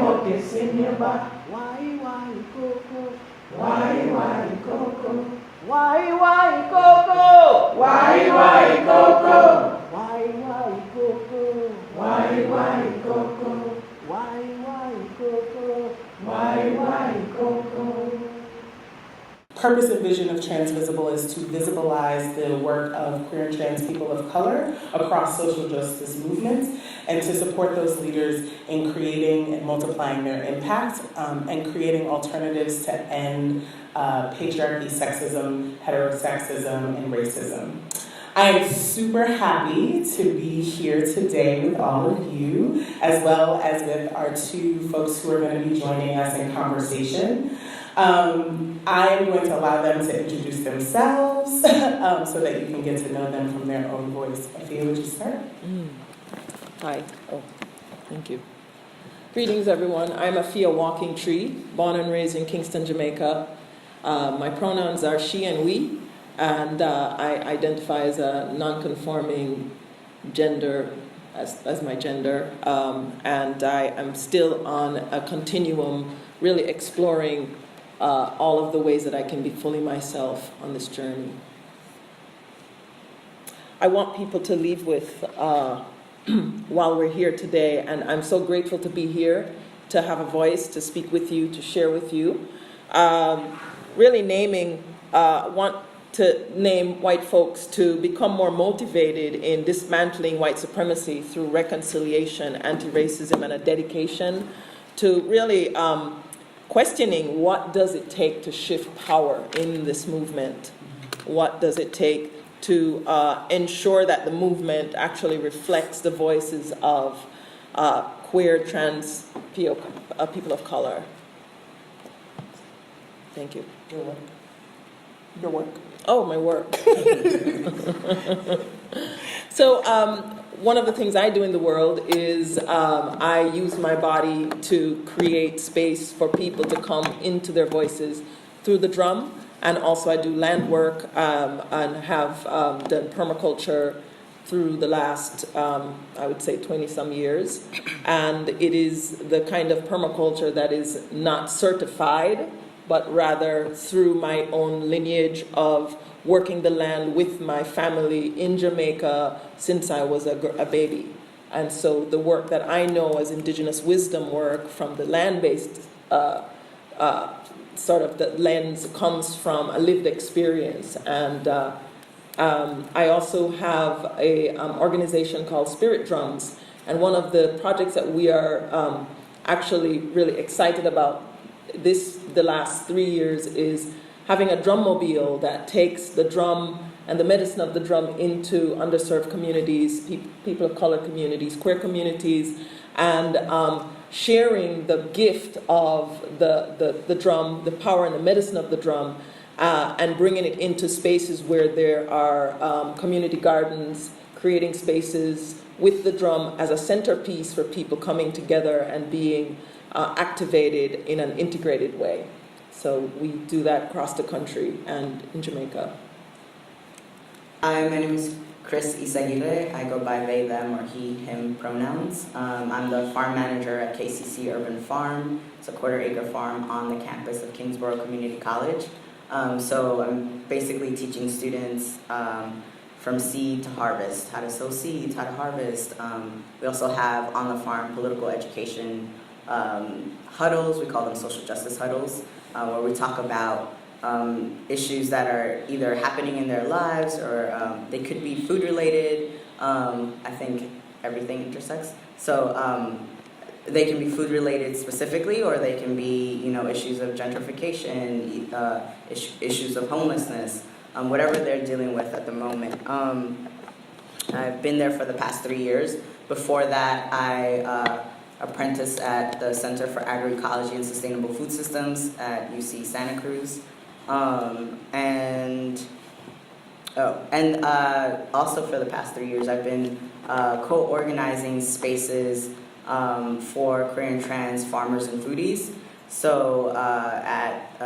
Coco que se me va. Why, Coco? Why, Coco? Why, Coco? Why, Coco? Why, Coco? Why, Coco? Why, Coco? Why, Coco? Purpose and vision of Transvisible is to visibilize the work of queer and trans people of color across social justice movements and to support those leaders in creating and multiplying their impact and creating alternatives to end patriarchy, sexism, heterosexism, and racism. I am super happy to be here today with all of you, as well as with our two folks who are going to be joining us in conversation. I am going to allow them to introduce themselves so that you can get to know them from their own voice. Afia, would you start? Hi. Oh, thank you. Greetings, everyone. I'm Afia Walking Tree, born and raised in Kingston, Jamaica. My pronouns are she and we, and I identify as a non-conforming gender as my gender, and I am still on a continuum, really exploring all of the ways that I can be fully myself on this journey. I want people to leave with, while we're here today, and I'm so grateful to be here, to have a voice, to speak with you, to share with you. Really want to name white folks to become more motivated in dismantling white supremacy through reconciliation, anti-racism, and a dedication to really questioning what does it take to shift power in this movement? What does it take to ensure that the movement actually reflects the voices of queer, trans people of color? Thank you. Your work. Your work. Oh, my work. So one of the things I do in the world is I use my body to create space for people to come into their voices through the drum. And also I do land work and have done permaculture through the last, I would say, 20-some years. And it is the kind of permaculture that is not certified, but rather through my own lineage of working the land with my family in Jamaica since I was a baby. And so the work that I know as indigenous wisdom work from the land-based sort of the lens comes from a lived experience. And I also have a organization called Spirit Drums. And one of the projects that we are actually really excited about the last 3 years is having a drummobile that takes the drum and the medicine of the drum into underserved communities, people of color communities, queer communities, and sharing the gift of the drum, the power and the medicine of the drum, and bringing it into spaces where there are community gardens, creating spaces with the drum as a centerpiece for people coming together and being activated in an integrated way. So we do that across the country and in Jamaica. Hi, my name is Cris Izaguirre. I go by they, them, or he, him pronouns. I'm the farm manager at KCC Urban Farm. It's a quarter-acre farm on the campus of Kingsborough Community College. So I'm basically teaching students from seed to harvest, how to sow seeds, how to harvest. We also have on the farm political education huddles. We call them social justice huddles, where we talk about issues that are either happening in their lives or they could be food related. I think everything intersects. So they can be food related specifically, or they can be, issues of gentrification, issues of homelessness, whatever they're dealing with at the moment. I've been there for the past 3 years. Before that, I apprenticed at the Center for Agroecology and Sustainable Food Systems at UC Santa Cruz. Also for the past 3 years, I've been co-organizing spaces for queer and trans farmers and foodies. So at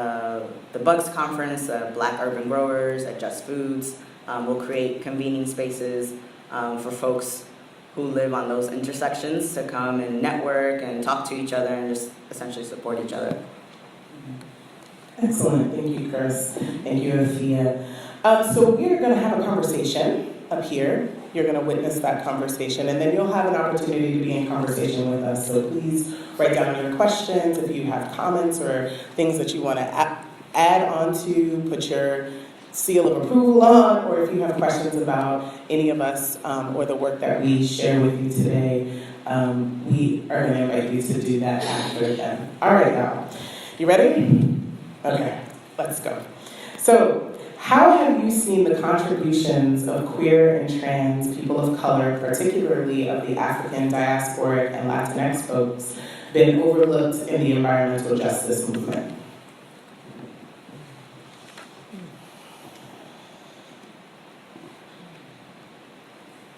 the Bugs Conference, Black Urban Growers at Just Foods, we'll create convening spaces for folks who live on those intersections to come and network and talk to each other and just essentially support each other. Excellent. Thank you, Cris. Thank you, Afia. So we're going to have a conversation up here. You're going to witness that conversation, and then you'll have an opportunity to be in conversation with us. So please write down your questions. If you have comments or things that you want to add on to, put your seal of approval on, or if you have questions about any of us or the work that we share with you today, we are going to invite you to do that after them. All right, y'all. You ready? Okay, let's go. So, how have you seen the contributions of queer and trans people of color, particularly of the African, diasporic, and Latinx folks, been overlooked in the environmental justice movement?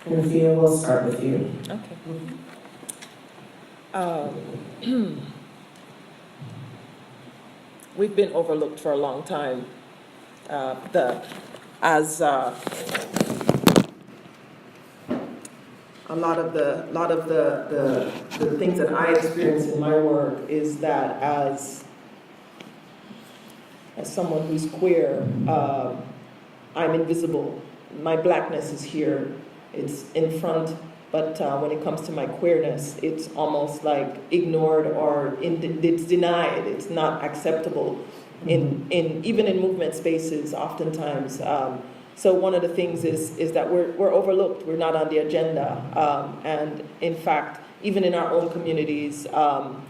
Afia, we'll start with you. Okay. We've been overlooked for a long time. A lot of the things that I experience in my work is that as someone who's queer, I'm invisible. My blackness is here. It's in front, but when it comes to my queerness, it's almost like ignored or it's denied. It's not acceptable in even in movement spaces oftentimes. So one of the things is that we're overlooked. We're not on the agenda. And in fact, even in our own communities, I'm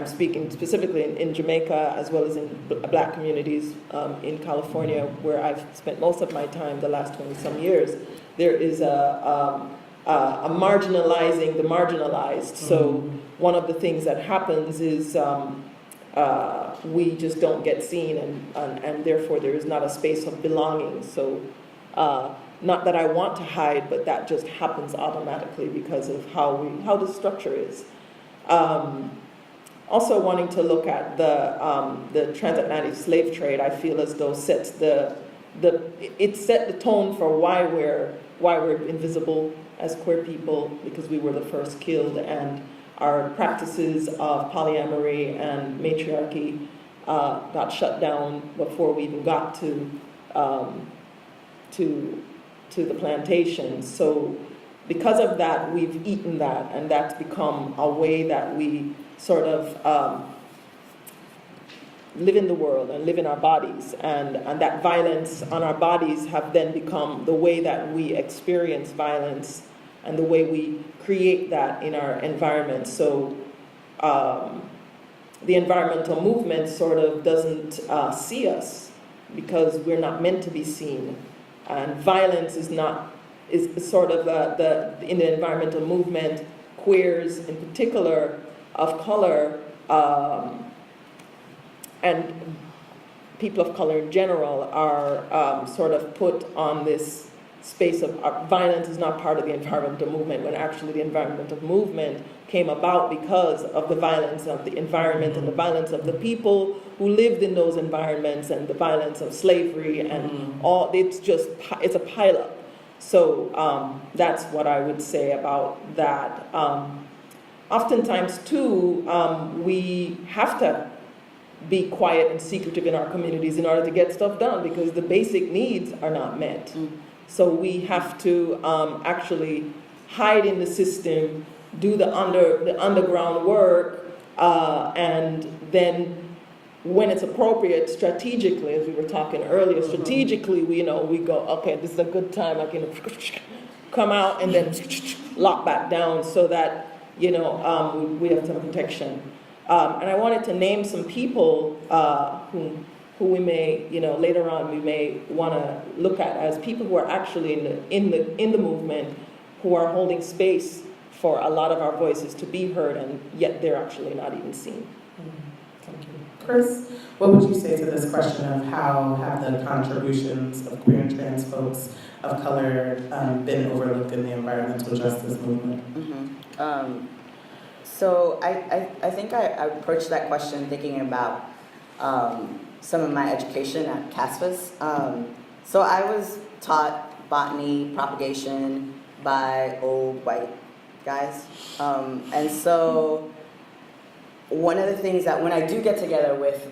speaking specifically in Jamaica as well as in Black communities in California, where I've spent most of my time the last 20-some years. There is a marginalizing the marginalized. So one of the things that happens is we just don't get seen, and therefore there is not a space of belonging. So not that I want to hide, but that just happens automatically because of how the structure is. Also wanting to look at the transatlantic slave trade, I feel as though sets it set the tone for why we're invisible as queer people, because we were the first killed, and our practices of polyamory and matriarchy got shut down before we even got to the plantations. So because of that, we've eaten that, and that's become a way that we sort of live in the world and live in our bodies, and that violence on our bodies have then become the way that we experience violence and the way we create that in our environment. So the environmental movement sort of doesn't see us because we're not meant to be seen, and violence is sort of in the environmental movement, queers in particular of color, and people of color in general are sort of put on this space of violence is not part of the environmental movement, when actually the environmental movement came about because of the violence of the environment and the violence of the people who lived in those environments and the violence of slavery and all. It's a pileup. So that's what I would say about that. Oftentimes too, we have to be quiet and secretive in our communities in order to get stuff done, because the basic needs are not met. So we have to actually hide in the system, do the underground work, and then when it's appropriate, strategically, as we were talking earlier, strategically we go, okay, this is a good time, I can come out and then lock back down so that we have some protection. And I wanted to name some people who we may, later on we may want to look at as people who are actually in the movement, who are holding space for a lot of our voices to be heard, and yet they're actually not even seen. Thank you. Cris, what would you say to this question of how have the contributions of queer and trans folks of color been overlooked in the environmental justice movement? So I think I approached that question thinking about some of my education at CASFAS. So I was taught botany, propagation, by old white guys. And so one of the things that when I do get together with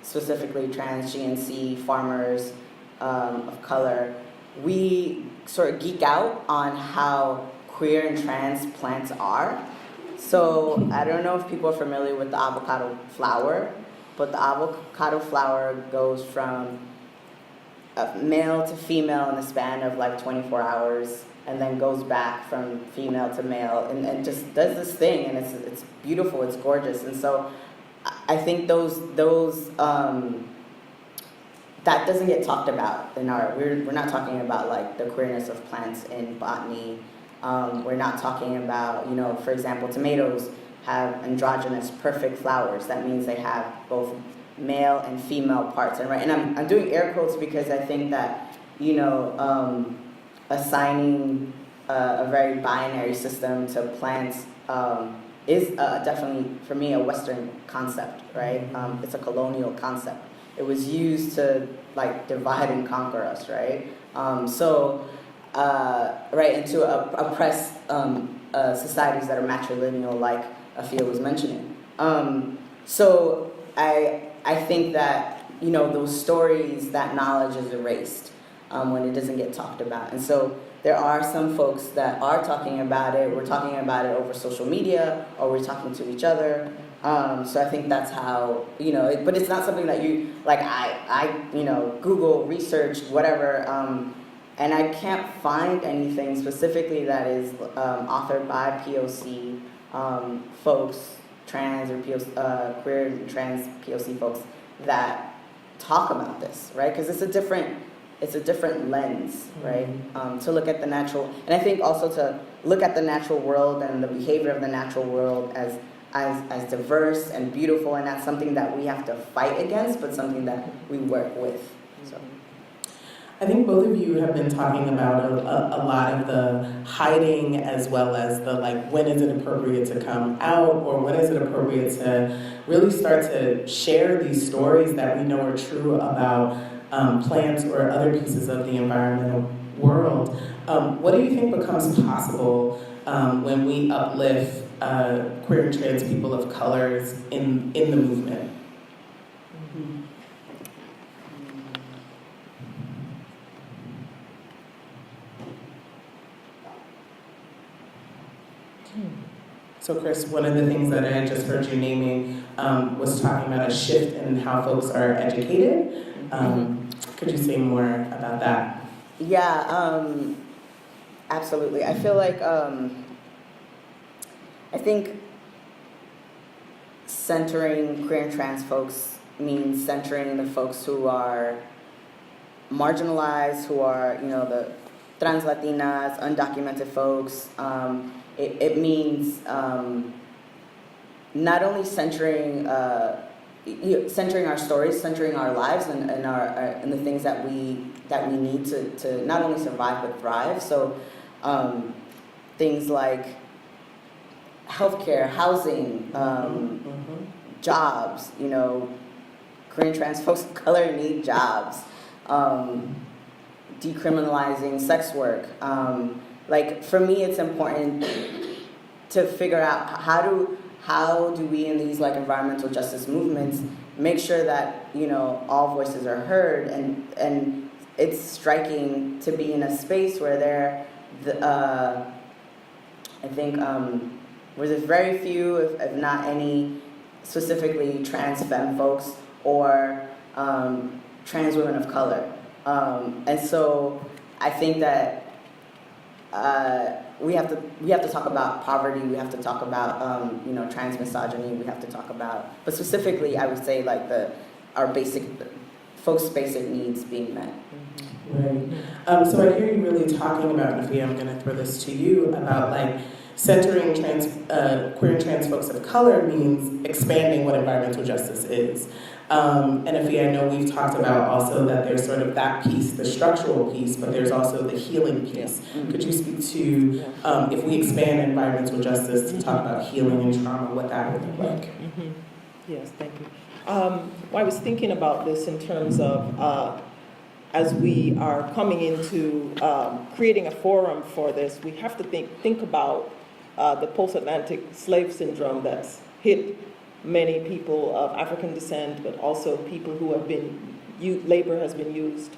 specifically trans GNC farmers of color, we sort of geek out on how queer and trans plants are. So I don't know if people are familiar with the avocado flower, but the avocado flower goes from male to female in the span of like 24 hours, and then goes back from female to male, and just does this thing, and it's beautiful, it's gorgeous. And so I think those that doesn't get talked about in our, we're not talking about like the queerness of plants in botany. We're not talking about, for example, tomatoes have androgynous perfect flowers. That means they have both male and female parts. And I'm doing air quotes because I think that, assigning a very binary system to plants is definitely, for me, a Western concept, right? It's a colonial concept. It was used to like divide and conquer us, right? And to oppress societies that are matrilineal, like Afia was mentioning. So I think that those stories, that knowledge is erased when it doesn't get talked about, and so there are some folks that are talking about it. We're talking about it over social media, or we're talking to each other. So I think that's how, but it's not something that you, like I Google, research, whatever, and I can't find anything specifically that is authored by POC folks, trans or POC, queer and trans POC folks that talk about this, right? Because it's a different lens, right? To look at the natural, and I think also to look at the natural world and the behavior of the natural world as diverse and beautiful, and that's something that we have to fight against, but something that we work with. So, I think both of you have been talking about a lot of the hiding, as well as the when is it appropriate to come out, or when is it appropriate to really start to share these stories that we know are true about plants or other pieces of the environmental world. What do you think becomes possible when we uplift queer and trans people of colors in the movement? So Cris, one of the things that I just heard you naming was talking about a shift in how folks are educated. Could you say more about that? Yeah, absolutely. I feel like, I think centering queer and trans folks means centering the folks who are marginalized, who are, the trans Latinas, undocumented folks. It means not only centering our stories, centering our lives, and the things that we need to not only survive but thrive. So things like healthcare, housing, jobs. Korean trans folks of color need jobs. Decriminalizing sex work. For me, it's important to figure out how do we in these environmental justice movements make sure that all voices are heard, and it's striking to be in a space where I think where there's very few, if not any, specifically trans femme folks or trans women of color, and so I think that we have to talk about poverty. We have to talk about trans misogyny. We have to talk about, but specifically, I would say our folks' basic needs being met. Right. So I hear you really talking about, Afia, I'm going to throw this to you, about centering queer and trans folks of color means expanding what environmental justice is. And Afia, I know we've talked about also that there's sort of that piece, the structural piece, but there's also the healing piece. Could you speak to, if we expand environmental justice to talk about healing and trauma, what that would look like? Yes, thank you. I was thinking about this in terms of, as we are coming into creating a forum for this, we have to think about the post-Atlantic slave syndrome that's hit many people of African descent, but also people who have been, labor has been used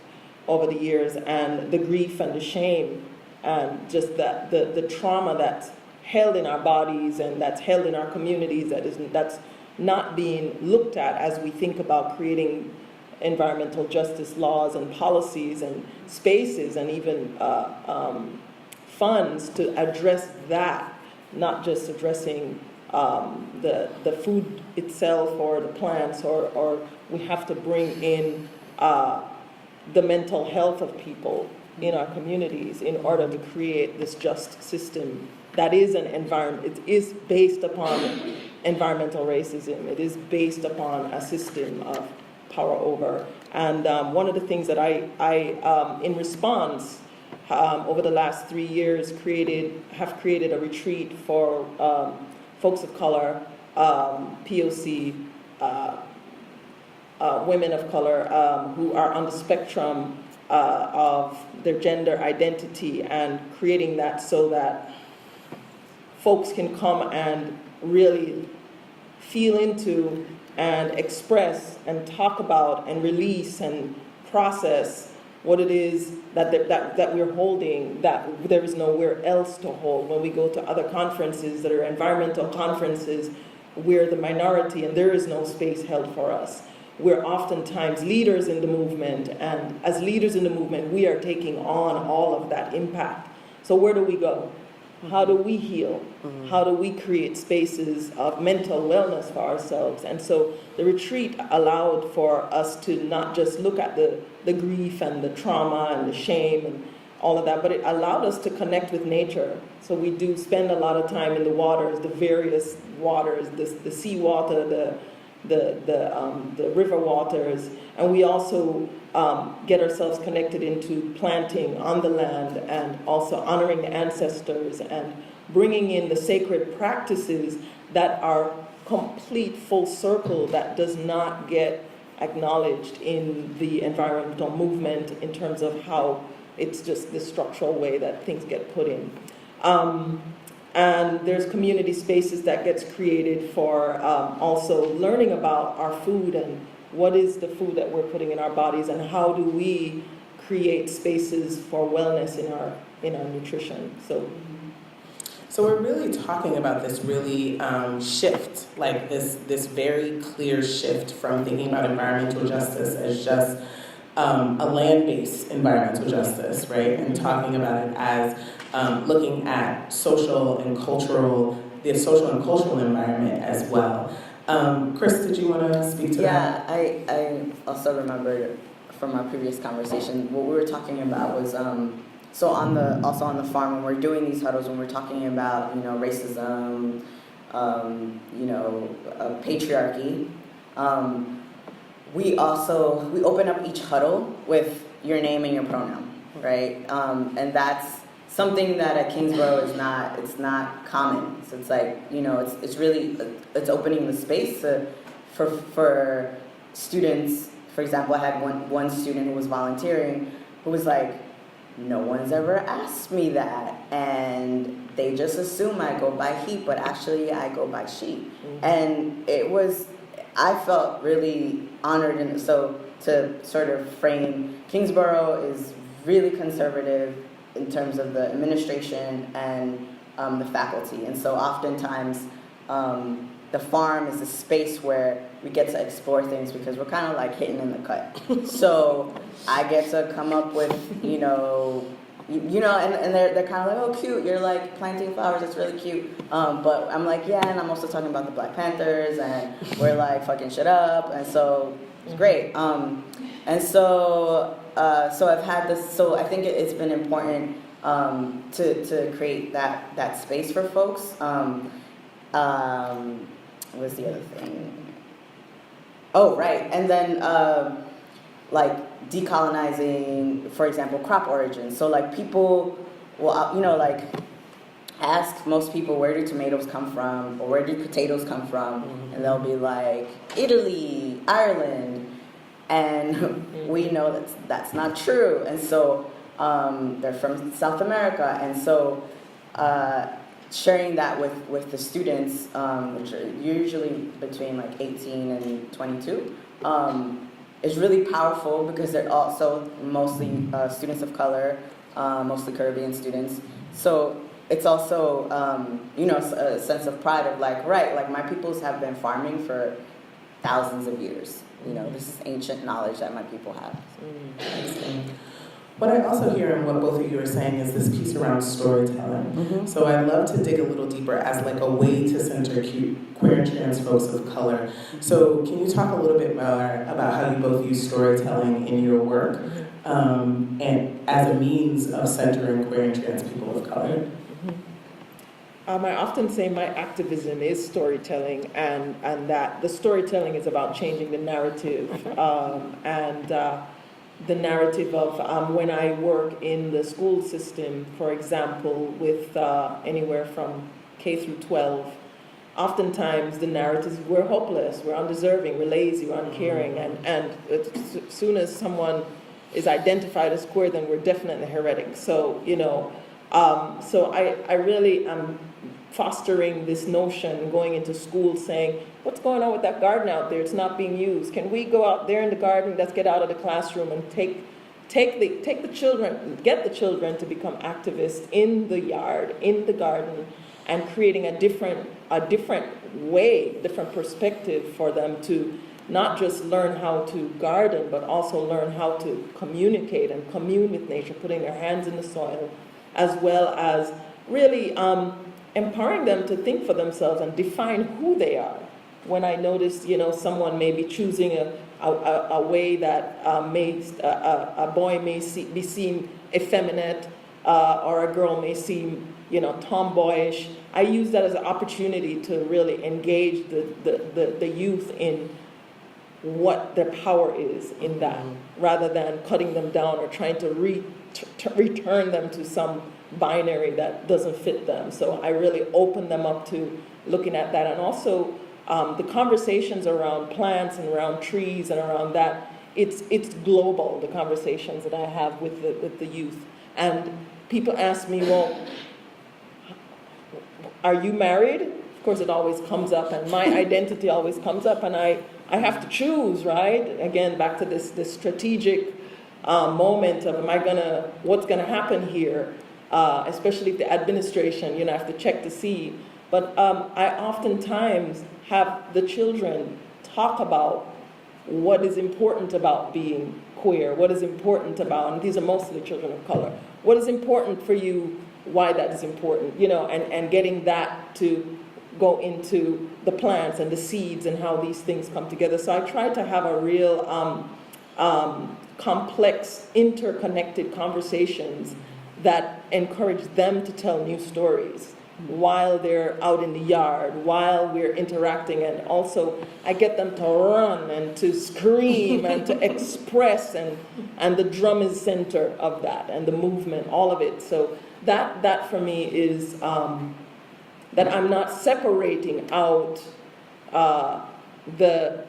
over the years, and the grief and the shame and just the trauma that's held in our bodies and that's held in our communities that's not being looked at as we think about creating environmental justice laws and policies and spaces and even funds to address that, not just addressing the food itself or the plants, or we have to bring in the mental health of people in our communities in order to create this just system that is an environment. It is based upon environmental racism. It is based upon a system of power over. And one of the things that I in response, over the last 3 years, have created a retreat for folks of color, POC, women of color who are on the spectrum of their gender identity, and creating that so that folks can come and really feel into and express and talk about and release and process what it is that we're holding, that there is nowhere else to hold. When we go to other conferences that are environmental conferences, we're the minority and there is no space held for us. We're oftentimes leaders in the movement, and as leaders in the movement, we are taking on all of that impact. So where do we go? How do we heal? How do we create spaces of mental wellness for ourselves? And so the retreat allowed for us to not just look at the grief and the trauma and the shame and all of that, but it allowed us to connect with nature. So we do spend a lot of time in the waters, the various waters, the seawater, the river waters, and we also get ourselves connected into planting on the land and also honoring the ancestors and bringing in the sacred practices that are complete full circle that does not get acknowledged in the environmental movement in terms of how it's just the structural way that things get put in. And there's community spaces that gets created for also learning about our food and what is the food that we're putting in our bodies and how do we create spaces for wellness in our nutrition. So we're really talking about this really shift, like this very clear shift from thinking about environmental justice as just a land-based environmental justice, right? And talking about it as looking at social and cultural environment as well. Cris, did you want to speak to that? Yeah, I also remember from our previous conversation, what we were talking about was, so on the farm, when we're doing these huddles, when we're talking about, racism, patriarchy, we open up each huddle with your name and your pronoun, right? And that's something that at Kingsborough it's not common. So it's like, it's opening the space for students. For example, I had one student who was volunteering who was like, no one's ever asked me that, and they just assume I go by he, but actually I go by she. And I felt really honored, and so to sort of frame, Kingsborough is really conservative in terms of the administration and the faculty. And so oftentimes the farm is a space where we get to explore things because we're kind of like hitting in the cut. So I get to come up with, and they're kind of like, oh, cute, you're like planting flowers, it's really cute. But I'm like, yeah, and I'm also talking about the Black Panthers, and we're like fucking shit up, and so it's great. And so I've had this, so I think it's been important to create that space for folks. What's the other thing? Oh, right. And then like decolonizing, for example, crop origins. So like people will, ask most people, where do tomatoes come from, or where do potatoes come from? And they'll be like, Italy, Ireland. And we know that's not true. And so they're from South America. And so sharing that with the students, which are usually between like 18 and 22, is really powerful because they're also mostly students of color, mostly Caribbean students. So it's also, a sense of pride of like, right, like my peoples have been farming for thousands of years. This is ancient knowledge that my people have. What I also hear in what both of you are saying is this piece around storytelling. Mm-hmm. So I'd love to dig a little deeper as like a way to center queer and trans folks of color. So can you talk a little bit more about how you both use storytelling in your work and as a means of centering queer and trans people of color? I often say my activism is storytelling, and that the storytelling is about changing the narrative, the narrative of when I work in the school system, for example, with anywhere from K through 12, oftentimes the narrative is we're hopeless, we're undeserving, we're lazy, we're uncaring, and as soon as someone is identified as queer, then we're definitely heretic. So, so I really am fostering this notion, going into school saying, what's going on with that garden out there? It's not being used. Can we go out there in the garden? Let's get out of the classroom and take the children, get the children to become activists in the yard, in the garden, and creating a different way, different perspective for them to not just learn how to garden, but also learn how to communicate and commune with nature, putting their hands in the soil, as well as really empowering them to think for themselves and define who they are. When I notice, someone may be choosing a way that a boy may be seen effeminate, or a girl may seem, tomboyish, I use that as an opportunity to really engage the youth in what their power is in that, rather than cutting them down or trying to return them to some binary that doesn't fit them. So I really open them up to looking at that, and also the conversations around plants and around trees and around that. It's global, the conversations that I have with the youth. And people ask me, well, are you married? Of course, it always comes up, and my identity always comes up, and I have to choose, right? Again, back to this strategic moment of what's gonna happen here, especially if the administration, I have to check to see. But I oftentimes have the children talk about what is important about being queer, what is important about, and these are mostly children of color, what is important for you, why that is important, and getting that to go into the plants and the seeds and how these things come together. So I try to have a real complex, interconnected conversations that encourage them to tell new stories while they're out in the yard, while we're interacting. And also I get them to run and to scream and to express, and the drum is center of that, and the movement, all of it. So that for me is that I'm not separating out the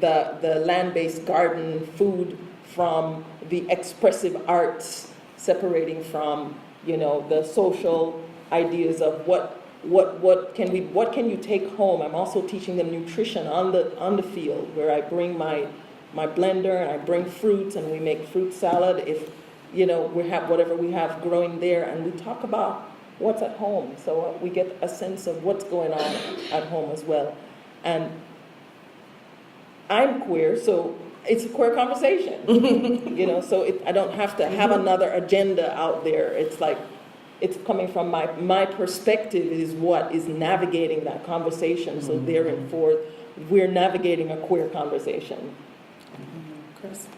land-based garden food from the expressive arts, separating from the social ideas of what can you take home. I'm also teaching them nutrition on the field, where I bring my blender and I bring fruits and we make fruit salad. If we have whatever we have growing there, and we talk about what's at home, so we get a sense of what's going on at home as well. And I'm queer, so it's a queer conversation. So I don't have to have another agenda out there. It's like, it's coming from my perspective is what is navigating that conversation. So therefore, we're navigating a queer conversation. Cris?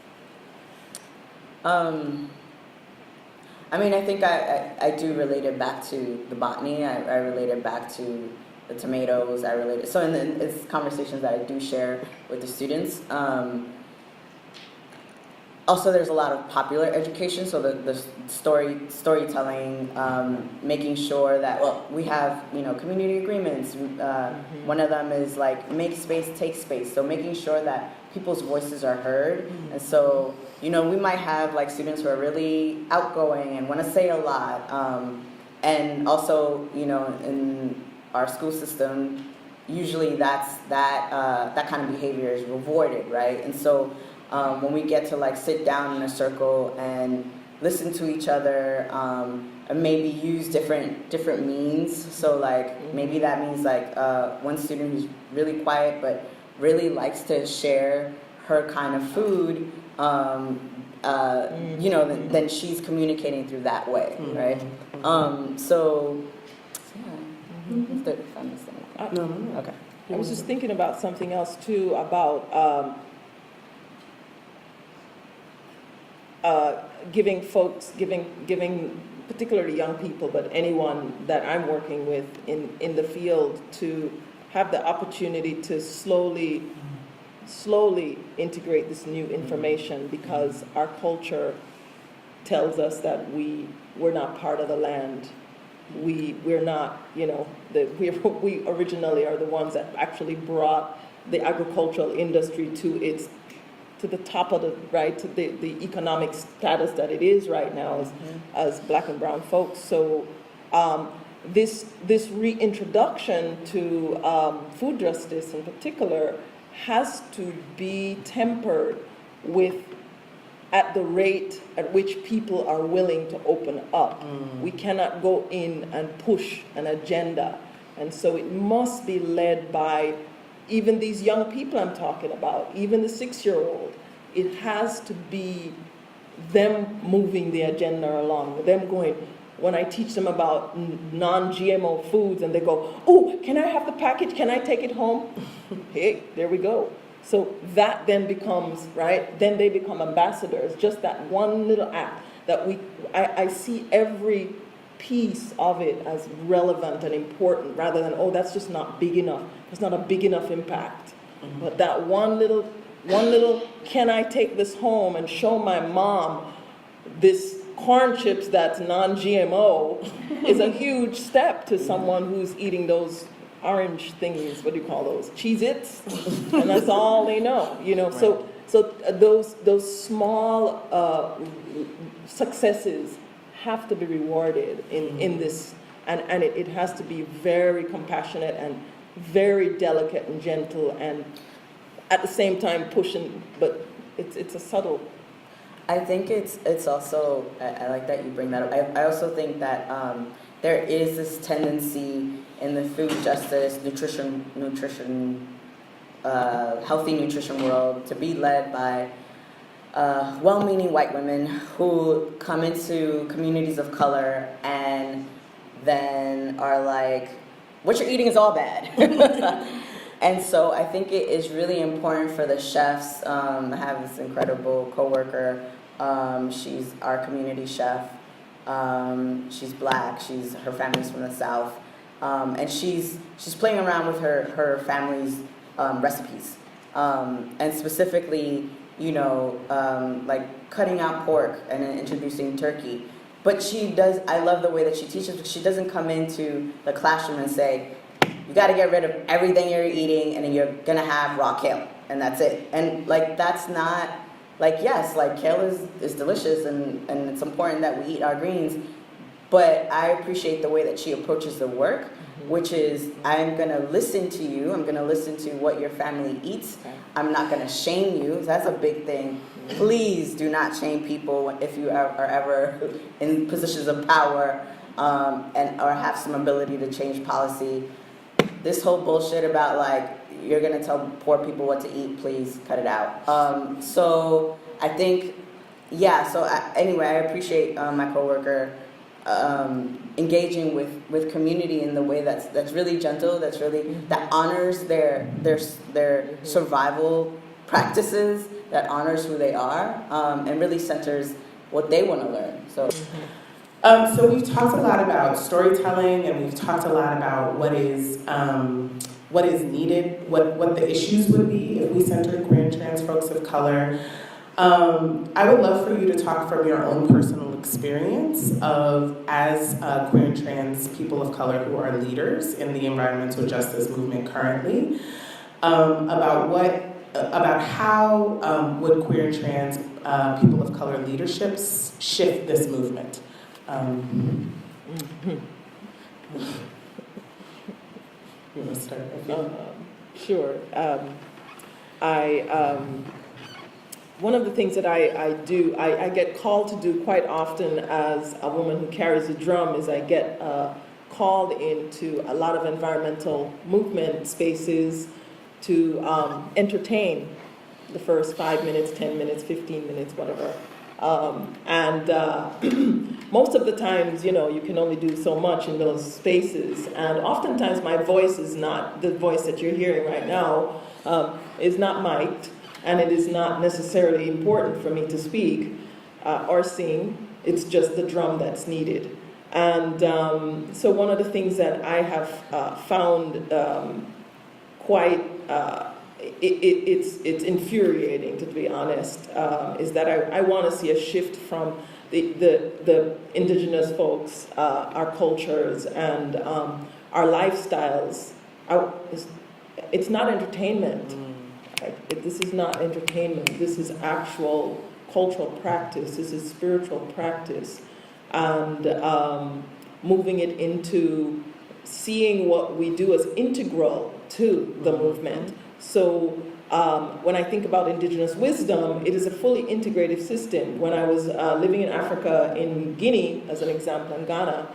I think I do relate it back to the botany. I relate it back to the tomatoes. So it's conversations that I do share with the students. Also, there's a lot of popular education, so the storytelling, making sure that, we have, community agreements. One of them is like, make space, take space. So making sure that people's voices are heard. And so, you know, we might have like students who are really outgoing and want to say a lot. And also, you know, in our school system, usually that kind of behavior is rewarded, right? And so when we get to like sit down in a circle and listen to each other, and maybe use different means. So like maybe that means like one student who's really quiet but really likes to share her kind of food, you know, then she's communicating through that way, right? So yeah. If I missed anything. No. Okay. I was just thinking about something else too, about giving particularly young people, but anyone that I'm working with in the field, to have the opportunity to slowly integrate this new information, because our culture tells us that we're not part of the land. We're not, you know, we originally are the ones that actually brought the agricultural industry to the top of to the economic status that it is right now as Black and brown folks. So this reintroduction to food justice in particular has to be tempered with at the rate at which people are willing to open up. We cannot go in and push an agenda. And so it must be led by even these young people I'm talking about, even the 6-year-old. It has to be them moving the agenda along, them going, when I teach them about non-GMO foods and they go, oh, can I have the package? Can I take it home? Hey, there we go. So that then becomes, right, then they become ambassadors. Just that one little act that I see every piece of it as relevant and important, rather than, oh, that's just not big enough. It's not a big enough impact. But that one little, can I take this home and show my mom this corn chips that's non-GMO is a huge step to someone who's eating those orange thingies, what do you call those? Cheez-Its? And that's all they know, you know. Right. So those small successes have to be rewarded in this, and it has to be very compassionate and very delicate and gentle, and at the same time pushing, but it's a subtle. I think it's also, I like that you bring that up. I also think that there is this tendency in the food justice, nutrition, healthy nutrition world to be led by well-meaning white women who come into communities of color and then are like, what you're eating is all bad. And so I think it is really important for the chefs. I have this incredible coworker. She's our community chef. She's Black. Her family's from the South. And she's playing around with her family's recipes. And specifically, you know, like cutting out pork and then introducing turkey. But I love the way that she teaches, because she doesn't come into the classroom and say, you got to get rid of everything you're eating and then you're going to have raw kale and that's it. And like, that's not, like, yes, like kale is delicious and it's important that we eat our greens. But I appreciate the way that she approaches the work, which is, I'm going to listen to you. I'm going to listen to what your family eats. I'm not going to shame you. That's a big thing. Please do not shame people if you are ever in positions of power or have some ability to change policy. This whole bullshit about like, you're going to tell poor people what to eat, please cut it out. So I think, yeah, anyway, I appreciate my coworker engaging with community in the way that's really gentle, that honors their survival practices, that honors who they are, and really centers what they want to learn. So. So we've talked a lot about storytelling, and we've talked a lot about what is needed, what the issues would be if we centered queer and trans folks of color. I would love for you to talk from your own personal experience as queer and trans people of color who are leaders in the environmental justice movement currently, about what about how would queer and trans people of color leaderships shift this movement. You want to start? Sure. One of the things that I get called to do quite often as a woman who carries a drum is I get called into a lot of environmental movement spaces to entertain the first 5 minutes, 10 minutes, 15 minutes, whatever. Most of the times, you can only do so much in those spaces. And oftentimes my voice is not the voice that you're hearing right now, is not mic'd, and it is not necessarily important for me to speak or sing. It's just the drum that's needed. And so one of the things that I have found quite, it's infuriating, to be honest, is that I want to see a shift from the indigenous folks, our cultures, and our lifestyles. It's not entertainment. This is not entertainment. This is actual cultural practice. This is spiritual practice. And moving it into seeing what we do as integral to the movement. So when I think about indigenous wisdom, it is a fully integrative system. When I was living in Africa, in Guinea, as an example, in Ghana,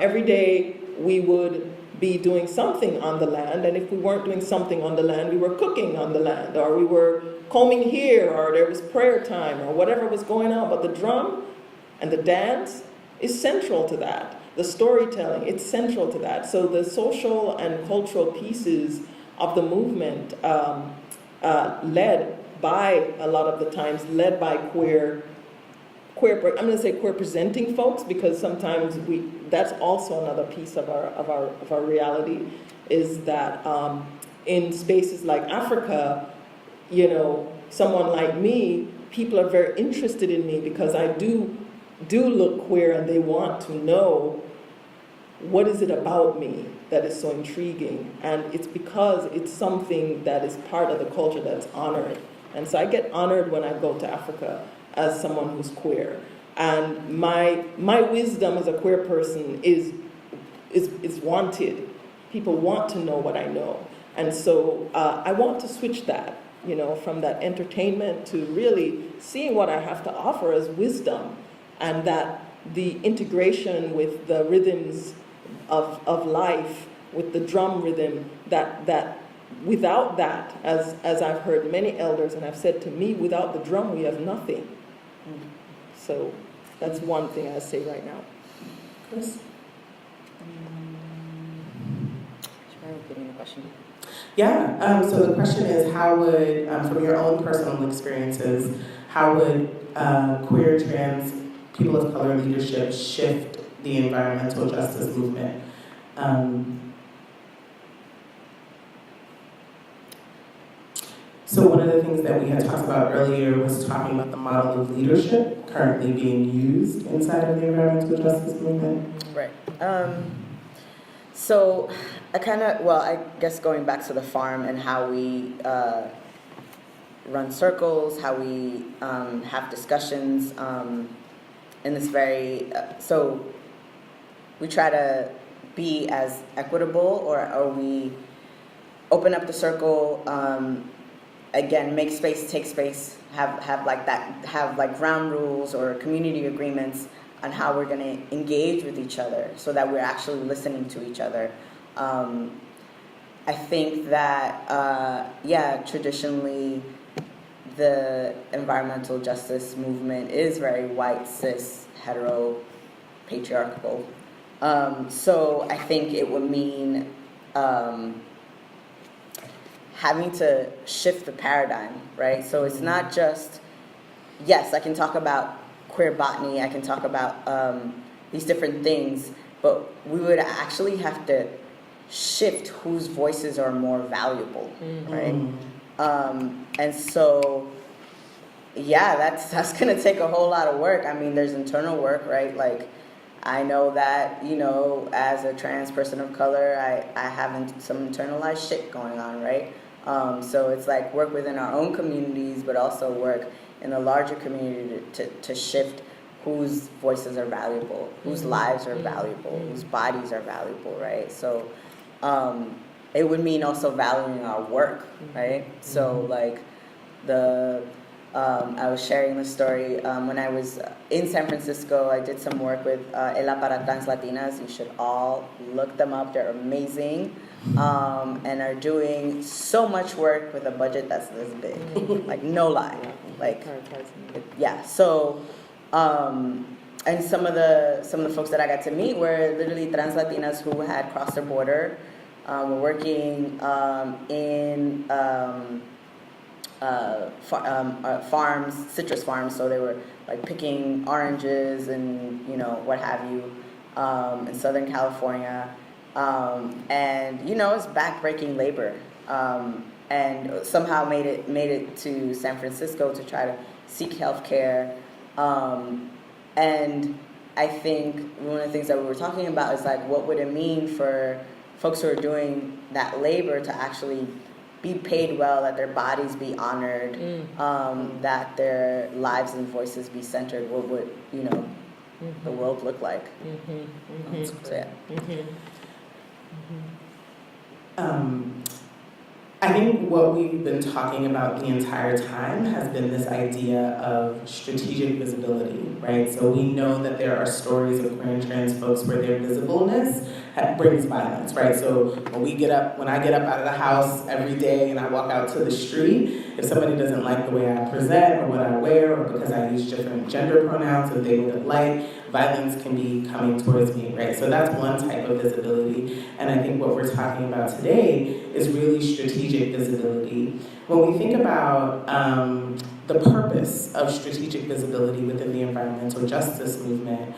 every day we would be doing something on the land, and if we weren't doing something on the land, we were cooking on the land, or we were combing hair, or there was prayer time, or whatever was going on. But the drum and the dance is central to that. The storytelling, it's central to that. So the social and cultural pieces of the movement, led by, a lot of the times, led by queer, I'm going to say queer presenting folks, because sometimes that's also another piece of our reality, is that in spaces like Africa, someone like me, people are very interested in me because I do look queer, and they want to know what is it about me that is so intriguing. And it's because it's something that is part of the culture that's honored. And so I get honored when I go to Africa as someone who's queer. And my wisdom as a queer person is wanted. People want to know what I know. And so I want to switch that, from that entertainment to really seeing what I have to offer as wisdom, and that the integration with the rhythms of life, with the drum rhythm, that without that, as I've heard many elders, and I've said, to me, without the drum, we have nothing. So that's one thing I say right now. Cris? Try repeating the question. Yeah, so the question is, how would, from your own personal experiences, how would queer, trans, people of color leadership shift the environmental justice movement? So one of the things that we had talked about earlier was talking about the model of leadership currently being used inside of the environmental justice movement. Right. So I guess going back to the farm and how we run circles, how we have discussions in this very, so we try to be as equitable, or we open up the circle, again, make space, take space, have ground rules or community agreements on how we're going to engage with each other, so that we're actually listening to each other. I think that, traditionally, the environmental justice movement is very white, cis, hetero, patriarchal. So I think it would mean having to shift the paradigm, right? So it's not just, yes, I can talk about queer botany, I can talk about these different things, but we would actually have to shift whose voices are more valuable, right? And so, that's going to take a whole lot of work. I mean, there's internal work, right? Like, I know that, as a trans person of color, I have some internalized shit going on, right? So it's like work within our own communities, but also work in the larger community to shift whose voices are valuable, whose lives are valuable, whose bodies are valuable, right? So it would mean also valuing our work, right? So like I was sharing the story when I was in San Francisco. I did some work with Ela para Trans Latinas. You should all look them up. They're amazing, and are doing so much work with a budget that's this big. Like no lie, like yeah. So and some of the folks that I got to meet were literally trans Latinas who had crossed the border, were working in farms, citrus farms. So they were like picking oranges and what have you in Southern California, and it's backbreaking labor, and somehow made it to San Francisco to try to seek health care. And I think one of the things that we were talking about is like, what would it mean for folks who are doing that labor to actually be paid well, that their bodies be honored, that their lives and voices be centered? What would the world look like? So, yeah. I think what we've been talking about the entire time has been this idea of strategic visibility, right? So we know that there are stories of queer and trans folks where their visibleness brings violence, right? So when I get up out of the house every day and I walk out to the street, if somebody doesn't like the way I present or what I wear, or because I use different gender pronouns that they wouldn't like, violence can be coming towards me, right? So that's one type of visibility. And I think what we're talking about today is really strategic visibility. When we think about the purpose of strategic visibility within the environmental justice movement,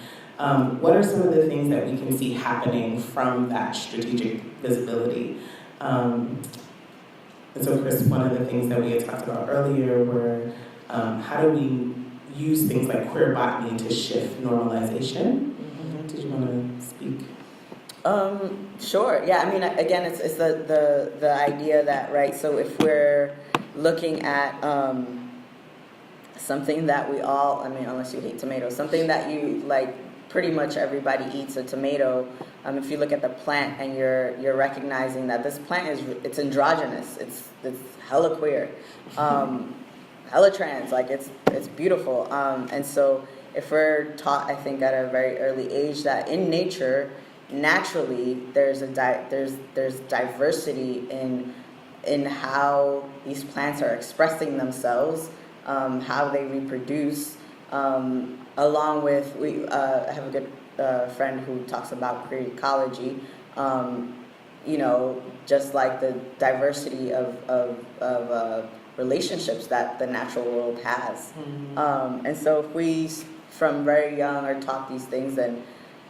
what are some of the things that we can see happening from that strategic visibility? And so, Cris, one of the things that we had talked about earlier were how do we use things like queer botany to shift normalization? Did you want to speak? Sure. Yeah. I mean, again, it's the idea that, right. So if we're looking at something that we all, I mean, unless you hate tomatoes, something that you like, pretty much everybody eats a tomato. If you look at the plant and you're recognizing that this plant it's androgynous. It's hella queer, hella trans. Like it's beautiful. And so if we're taught, I think at a very early age, that in nature, naturally there's diversity in how these plants are expressing themselves, how they reproduce, along with I have a good friend who talks about queer ecology, just like the diversity of relationships that the natural world has. And so if we from very young are taught these things, then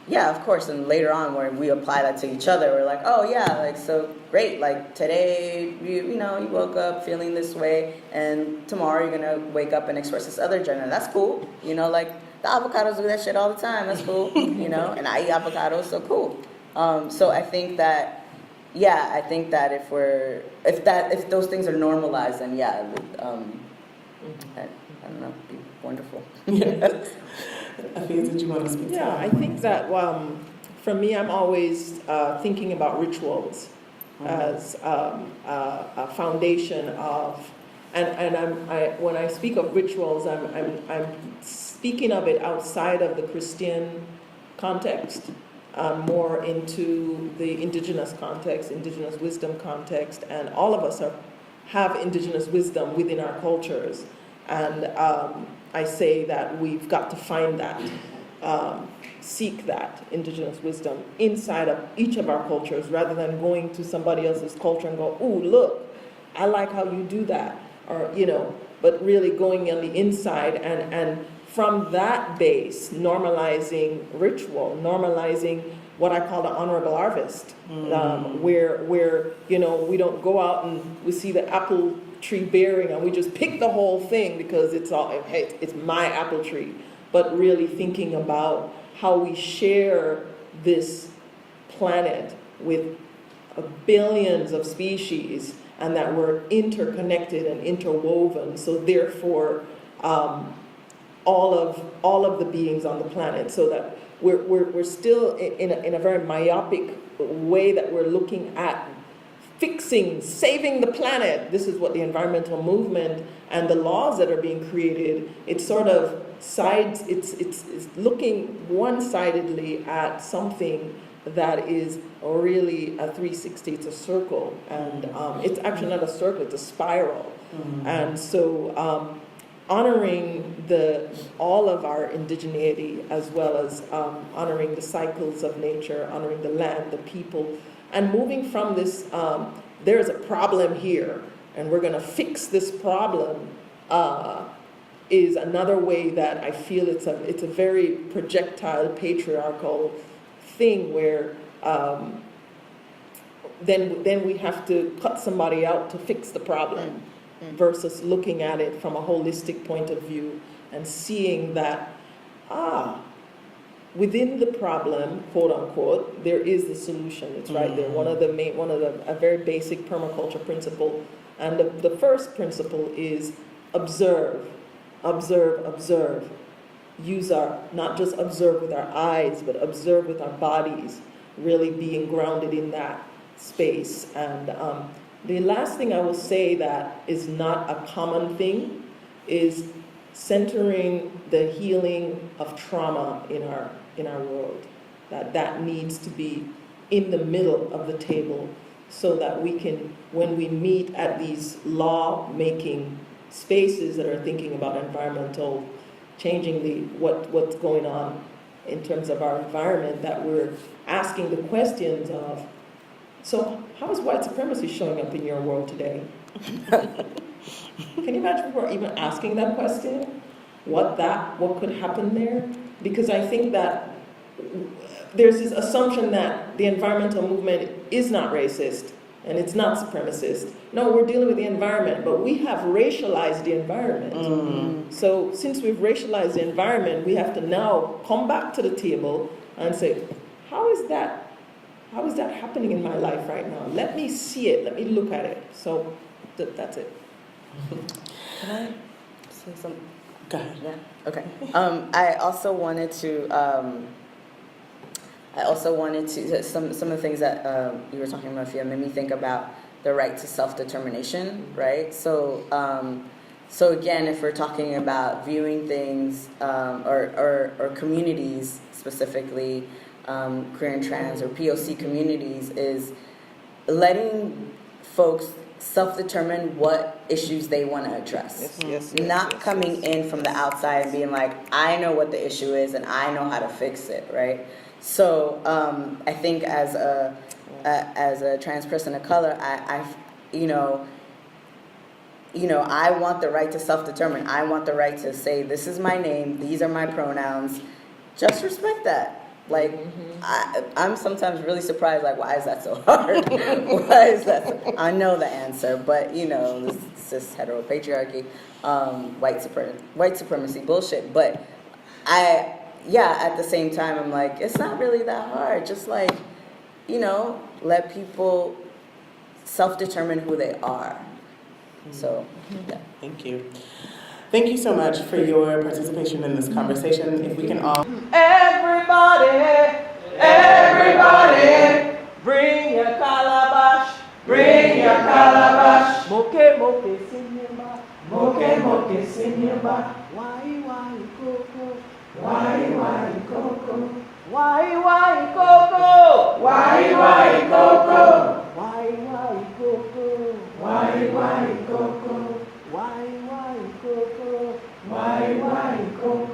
yeah, of course, and later on when we apply that to each other, we're like, oh yeah, like so great, like today you woke up feeling this way, and tomorrow you're gonna wake up and express this other gender. That's cool, like the avocados do that shit all the time. That's cool, and I eat avocados, so cool. So I think that, I think that if those things are normalized, then yeah, it would, I don't know, be wonderful. Afia, did you want to speak to that? Yeah, I think that for me, I'm always thinking about rituals as a foundation of, and when I speak of rituals, I'm speaking of it outside of the Christian context, more into the indigenous context, indigenous wisdom context, and all of us have indigenous wisdom within our cultures, and I say that we've got to find that, seek that indigenous wisdom inside of each of our cultures, rather than going to somebody else's culture and go, ooh, look, I like how you do that, or, but really going on the inside and from that base, normalizing ritual, normalizing what I call the honorable harvest, where we don't go out and we see the apple tree bearing and we just pick the whole thing because it's my apple tree, but really thinking about how we share this planet with billions of species, and that we're interconnected and interwoven. So therefore, all of the beings on the planet, so that we're still in a very myopic way that we're looking at fixing, saving the planet. This is what the environmental movement and the laws that are being created, it's sort of sides, it's looking one-sidedly at something that is really a 360, it's a circle, and it's actually not a circle, it's a spiral. And so honoring all of our indigeneity, as well as honoring the cycles of nature, honoring the land, the people, and moving from this, there's a problem here, and we're going to fix this problem, is another way that I feel it's a very projectile, patriarchal thing where then we have to cut somebody out to fix the problem, versus looking at it from a holistic point of view and seeing that within the problem, quote unquote, there is the solution. It's right there. A very basic permaculture principle, and the first principle is observe. Use not just observe with our eyes, but observe with our bodies, really being grounded in that space. And the last thing I will say that is not a common thing is centering the healing of trauma in our world. That needs to be in the middle of the table, so that we can, when we meet at these law-making spaces that are thinking about environmental, changing what's going on in terms of our environment, that we're asking the questions of, so how is white supremacy showing up in your world today? Can you imagine if we're even asking that question? What could happen there? Because I think that there's this assumption that the environmental movement is not racist and it's not supremacist. No, we're dealing with the environment, but we have racialized the environment. So since we've racialized the environment, we have to now come back to the table and say, how is that happening in my life right now? Let me see it, let me look at it. So that's it. Can I say something? Go ahead. Yeah, okay. I also wanted to, some of the things that you were talking about, Afia, made me think about the right to self-determination, right? So again, if we're talking about viewing things, or communities specifically, queer and trans or POC communities, is letting folks self-determine what issues they want to address. Not coming in from the outside and being like, I know what the issue is and I know how to fix it, right? So I think as a trans person of color, I want the right to self-determine. I want the right to say, this is my name, these are my pronouns. Just respect that. Like, I'm sometimes really surprised, like, why is that so hard? Why is that so, I know the answer, but, this cis heteropatriarchy, white supremacy bullshit. But at the same time, I'm like, it's not really that hard. Just like, let people self-determine who they are. So, yeah. Thank you. Thank you so much for your participation in this conversation. If we can all... Everybody, bring your calabash, moke sinyamba, moke sinyamba, why coco, why coco, why coco, why coco, why coco, why coco, why coco, why coco.